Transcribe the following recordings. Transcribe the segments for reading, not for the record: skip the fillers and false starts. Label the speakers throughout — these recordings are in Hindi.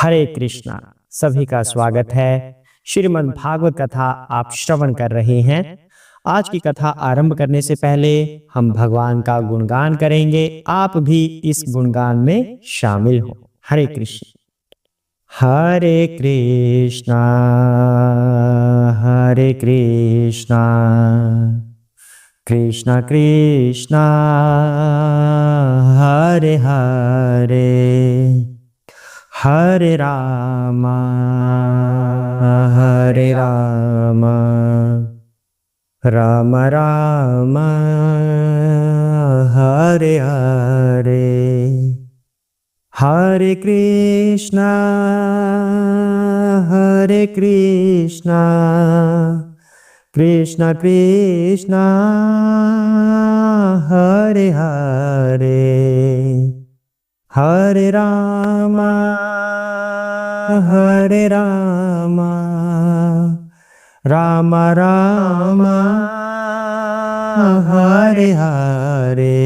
Speaker 1: हरे कृष्णा। सभी का स्वागत है। श्रीमद् भागवत कथा आप श्रवण कर रहे हैं। आज की कथा आरंभ करने से पहले हम भगवान का गुणगान करेंगे। आप भी इस गुणगान में शामिल हो। हरे कृष्ण। हरे कृष्णा हरे कृष्णा कृष्णा कृष्णा हरे हरे हरे राम राम राम हरे हरे हरे कृष्णा कृष्णा कृष्णा हरे हरे हरे राम राम राम हरे हरे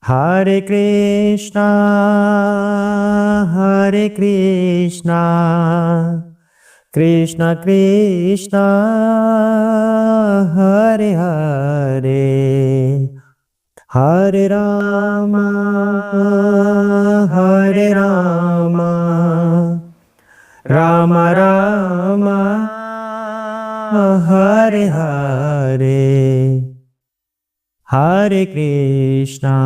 Speaker 1: हरे कृष्णा कृष्णा कृष्णा हरे हरे हरे राम राम राम हरे हरे हरे कृष्णा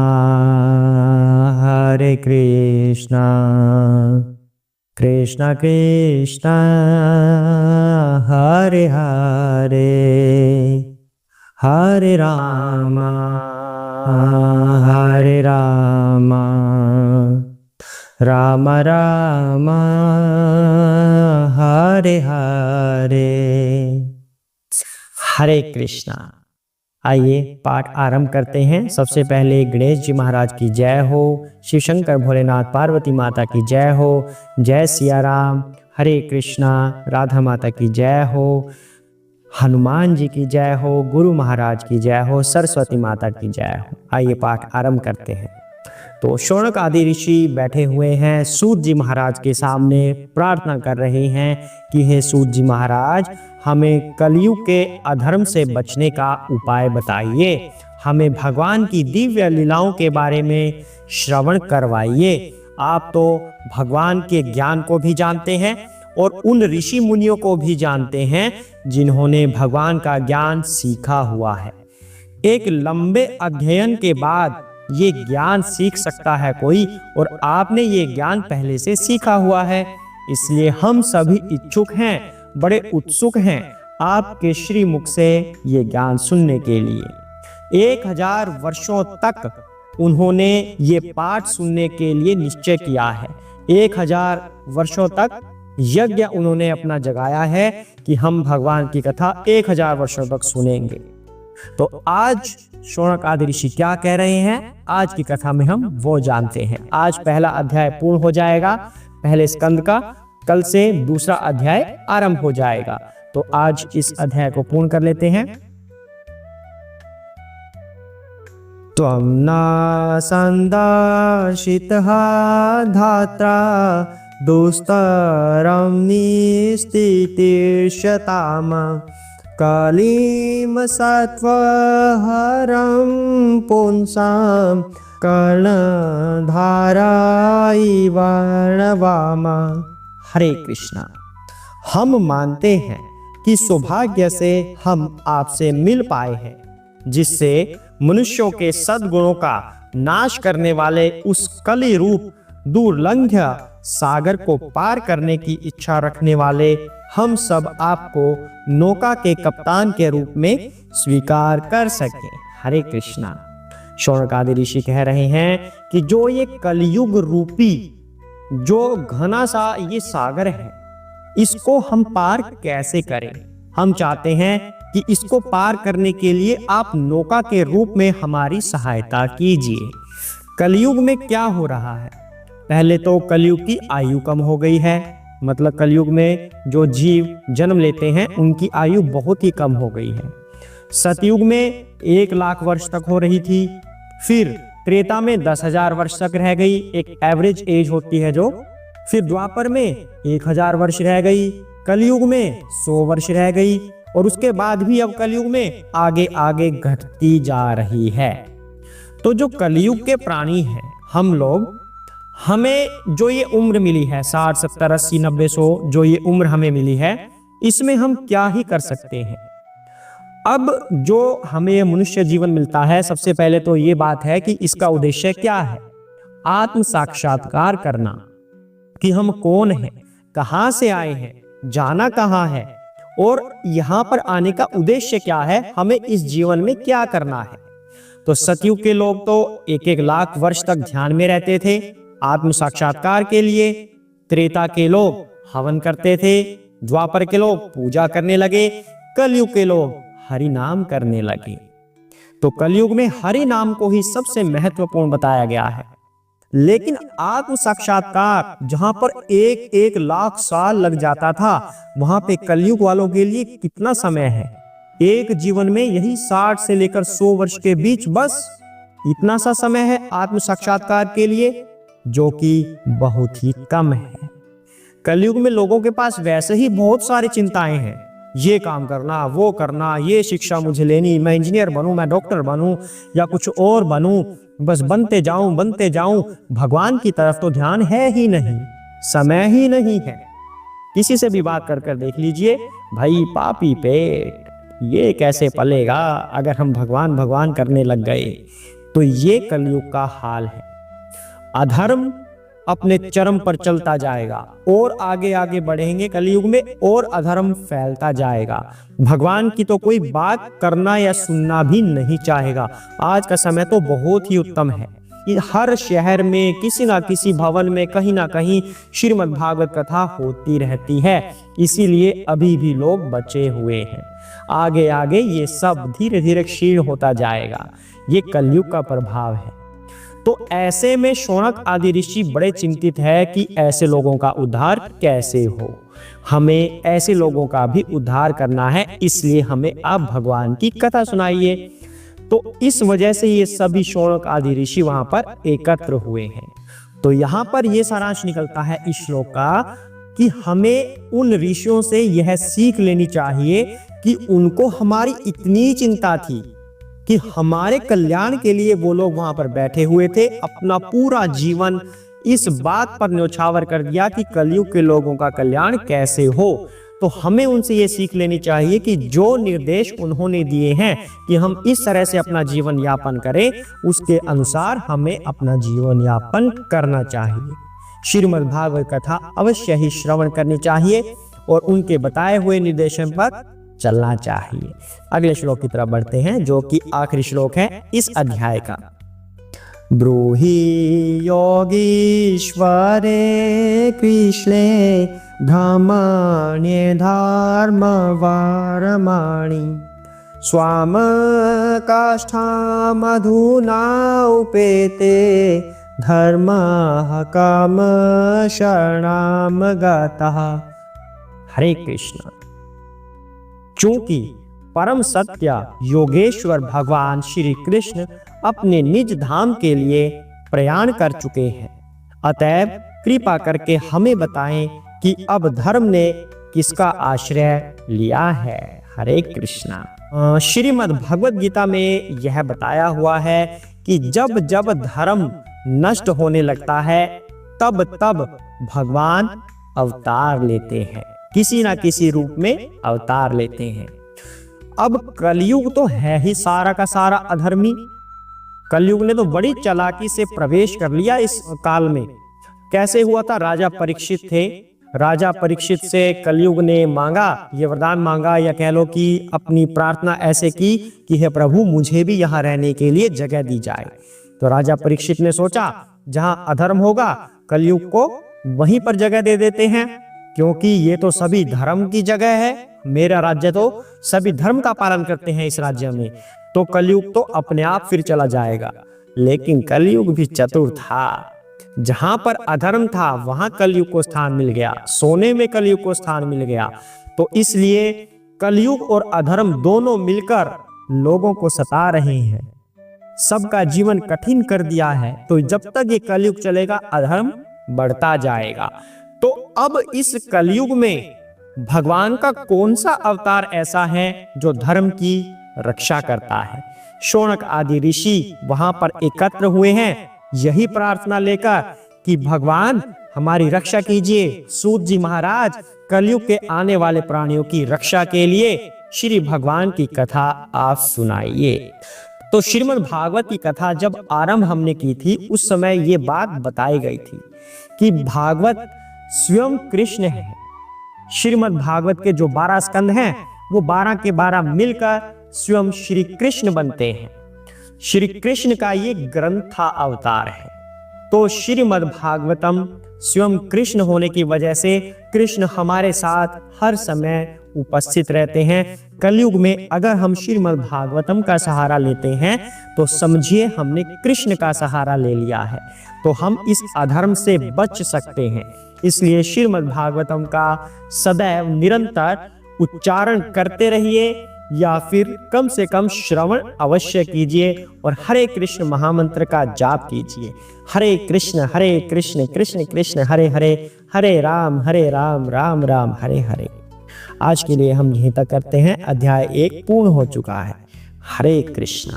Speaker 1: कृष्णा कृष्णा हरे हरे हरे राम राम राम हरे हरे हरे कृष्णा। आइए पाठ आरंभ करते हैं। सबसे पहले गणेश जी महाराज की जय हो, शिव शंकर भोलेनाथ पार्वती माता की जय हो, जय सिया राम। हरे कृष्णा। राधा माता की जय हो, हनुमान जी की जय हो, गुरु महाराज की जय हो, सरस्वती माता की जय हो। आइए पाठ आरंभ करते हैं। तो शौनक आदि ऋषि बैठे हुए हैं, सूत जी महाराज के सामने प्रार्थना कर रहे हैं कि हे सूत जी महाराज, हमें कलयुग के अधर्म से बचने का उपाय बताइए, हमें भगवान की दिव्य लीलाओं के बारे में श्रवण करवाइए। आप तो भगवान के ज्ञान को भी जानते हैं और उन ऋषि मुनियों को भी जानते हैं जिन्होंने भगवान का ज्ञान सीखा हुआ है। एक लंबे अध्ययन के बाद ये ज्ञान सीख सकता है कोई, और आपने ये ज्ञान पहले से सीखा हुआ है, इसलिए हम सभी इच्छुक हैं, बड़े उत्सुक हैं आपके श्री मुख से ये ज्ञान सुनने के लिए। 1000 वर्षों तक उन्होंने ये पाठ सुनने के लिए निश्चय किया है। 1000 वर्षों तक यज्ञ उन्होंने अपना जगाया है कि हम भगवान की कथा 1000 वर्षों तक सुनेंगे। तो आज शौनक आदि ऋषि क्या कह रहे हैं, आज की कथा में हम वो जानते हैं। आज पहला अध्याय पूर्ण हो जाएगा, पहले स्कंद का। कल से दूसरा अध्याय आरंभ हो जाएगा। तो आज इस अध्याय को पूर्ण कर लेते हैं। त्वं न संदाशितः धात्रा दुस्तरं निस्थितिर्षताम कलिम सत्वहरं पुंसां कर्णधाराइवर्णवाम। हरे कृष्णा। हम मानते हैं कि सौभाग्य से हम आपसे मिल पाए हैं, जिससे मनुष्यों के सद्गुणों का नाश करने वाले उस कलि रूप दुर्लंघ्य सागर को पार करने की इच्छा रखने वाले हम सब आपको नौका के कप्तान के रूप में स्वीकार कर सकें। हरे कृष्णा। शौनक आदि ऋषि कह रहे हैं कि जो ये कलयुग रूपी जो घना सा ये सागर है, इसको हम पार कैसे करें। हम चाहते हैं कि इसको पार करने के लिए आप नौका के रूप में हमारी सहायता कीजिए। कलयुग में क्या हो रहा है, पहले तो कलयुग की आयु कम हो गई है, मतलब कलयुग में जो जीव जन्म लेते हैं उनकी आयु बहुत ही कम हो गई है। सतयुग में 1 लाख वर्ष तक हो रही थी, फिर त्रेता में 10,000 वर्ष तक रह गई, एक एवरेज एज होती है जो फिर द्वापर में 1000 वर्ष रह गई, कलयुग में 100 वर्ष रह गई, और उसके बाद भी अब कलयुग में आगे आगे घटती जा रही है। तो जो कलयुग के प्राणी हैं हम लोग, हमें जो ये उम्र मिली है 60, 70, 80, 90, 100, जो ये उम्र हमें मिली है, इसमें हम क्या ही कर सकते हैं। अब जो हमें ये मनुष्य जीवन मिलता है, सबसे पहले तो ये बात है कि इसका उद्देश्य क्या है? आत्म साक्षात्कार करना कि हम कौन हैं, कहां से आए हैं, जाना कहां है, और यहां पर आने का उद्देश्य क्या है, हमें इस जीवन में क्या करना है। तो सतयुग के लोग तो 1-1 लाख वर्ष तक ध्यान में रहते थे आत्म साक्षात्कार के लिए। त्रेता के लोग हवन करते थे, द्वापर के लोग पूजा करने लगे, कलयुग के लोग हरि नाम करने लगे। तो कलयुग में हरि नाम को ही सबसे महत्वपूर्ण बताया गया है। लेकिन आत्म साक्षात्कार जहां पर 1-1 लाख साल लग जाता था, वहां पे कलयुग वालों के लिए कितना समय है? एक जीवन में यही 60 से लेकर 100 वर्ष के बीच, बस इतना सा समय है आत्म साक्षात्कार के लिए, जो कि बहुत ही कम है। कलयुग में लोगों के पास वैसे ही बहुत सारी चिंताएं हैं, ये काम करना, वो करना, ये शिक्षा मुझे लेनी, मैं इंजीनियर बनूं, मैं डॉक्टर बनूं, या कुछ और बनूं, बस बनते जाऊं। भगवान की तरफ तो ध्यान है ही नहीं, समय ही नहीं है। किसी से भी बात कर देख लीजिए, भाई पापी पेट, ये कैसे पलेगा अगर हम भगवान भगवान करने लग गए। तो ये कलयुग का हाल है। अधर्म अपने चरम पर चलता जाएगा, और आगे आगे बढ़ेंगे कलयुग में, और अधर्म फैलता जाएगा। भगवान की तो कोई बात करना या सुनना भी नहीं चाहेगा। आज का समय तो बहुत ही उत्तम है कि हर शहर में किसी ना किसी भवन में कहीं ना कहीं श्रीमद् भागवत कथा होती रहती है। इसीलिए अभी भी लोग बचे हुए हैं। आगे आगे ये सब धीरे धीरे क्षीण होता जाएगा। ये कलयुग का प्रभाव है। तो ऐसे में शौनक आदि ऋषि बड़े चिंतित है कि ऐसे लोगों का उद्धार कैसे हो। हमें ऐसे लोगों का भी उद्धार करना है, इसलिए हमें आप भगवान की कथा सुनाइए। तो इस वजह से ये सभी शौनक आदि ऋषि वहां पर एकत्र हुए हैं। तो यहाँ पर यह सारांश निकलता है इस श्लोक का कि हमें उन ऋषियों से यह सीख लेनी चाहिए कि उनको हमारी इतनी चिंता थी कि हमारे कल्याण के लिए वो लोग वहां पर बैठे हुए थे। अपना पूरा जीवन इस बात पर न्यौछावर कर दिया कि कलयुग के लोगों का कल्याण कैसे हो। तो हमें उनसे ये सीख लेनी चाहिए कि जो निर्देश उन्होंने दिए हैं कि हम इस तरह से अपना जीवन यापन करें, उसके अनुसार हमें अपना जीवन यापन करना चाहिए। श्रीमद् भागवत कथा अवश्य ही श्रवण करनी चाहिए और उनके बताए हुए निर्देशन पर चलना चाहिए। अगले श्लोक की तरफ बढ़ते हैं, जो कि आखिरी श्लोक है इस अध्याय का। ब्रूहि योगीश्वरे कृष्णे धर्मण्ये धर्म वारमाणि स्वाम काष्ठामधुना उपेते धर्मः काम शरणाम गतः। हरे कृष्ण। चूंकि परम सत्य योगेश्वर भगवान श्री कृष्ण अपने निज धाम के लिए प्रयाण कर चुके हैं, अतएव कृपा करके हमें बताएं कि अब धर्म ने किसका आश्रय लिया है। हरे कृष्णा। श्रीमद् भगवद गीता में यह बताया हुआ है कि जब जब धर्म नष्ट होने लगता है, तब तब भगवान अवतार लेते हैं, किसी ना किसी रूप में अवतार लेते हैं। अब कलयुग तो है ही सारा का सारा अधर्मी। कलयुग ने तो बड़ी चालाकी से प्रवेश कर लिया इस काल में। कैसे हुआ था? राजा परीक्षित थे। राजा परीक्षित से कलयुग ने मांगा, ये वरदान मांगा, या कह लो कि अपनी प्रार्थना ऐसे की कि हे प्रभु, मुझे भी यहाँ रहने के लिए जगह दी जाए। तो राजा परीक्षित ने सोचा, जहां अधर्म होगा कलयुग को वहीं पर जगह दे देते हैं, क्योंकि ये तो सभी धर्म की जगह है। मेरा राज्य तो सभी धर्म का पालन करते हैं इस राज्य में, तो कलयुग तो अपने आप फिर चला जाएगा। लेकिन कलयुग भी चतुर था। जहां पर अधर्म था वहां कलयुग को स्थान मिल गया, सोने में कलयुग को स्थान मिल गया। तो इसलिए कलयुग और अधर्म दोनों मिलकर लोगों को सता रहे हैं, सबका जीवन कठिन कर दिया है। तो जब तक ये कलयुग चलेगा, अधर्म बढ़ता जाएगा। तो अब इस कलयुग में भगवान का कौन सा अवतार ऐसा है जो धर्म की रक्षा करता है? शौनक आदि ऋषि वहां पर एकत्र हुए हैं यही प्रार्थना लेकर कि भगवान हमारी रक्षा कीजिए। सूत जी महाराज कलयुग के आने वाले प्राणियों की रक्षा के लिए श्री भगवान की कथा आप सुनाइए। तो श्रीमद् भागवत की कथा जब आरंभ हमने की थी उस समय ये बात बताई गई थी कि भागवत स्वयं कृष्ण है। श्रीमद् भागवत के जो 12 स्कंद हैं वो 12 के 12 मिलकर स्वयं श्री कृष्ण बनते हैं। श्री कृष्ण का ये ग्रंथा अवतार है। तो श्रीमद् भागवतम स्वयं कृष्ण होने की वजह से कृष्ण हमारे साथ हर समय उपस्थित रहते हैं। कलयुग में अगर हम श्रीमद् भागवतम का सहारा लेते हैं तो समझिए हमने कृष्ण का सहारा ले लिया है, तो हम इस अधर्म से बच सकते हैं। इसलिए श्रीमद् भागवतम का सदैव निरंतर उच्चारण करते रहिए या फिर कम से कम श्रवण अवश्य कीजिए और हरे कृष्ण महामंत्र का जाप कीजिए। हरे कृष्ण कृष्ण कृष्ण हरे हरे, हरे राम राम राम हरे हरे। आज के लिए हम यहीं तक करते हैं। अध्याय 1 पूर्ण हो चुका है। हरे कृष्ण।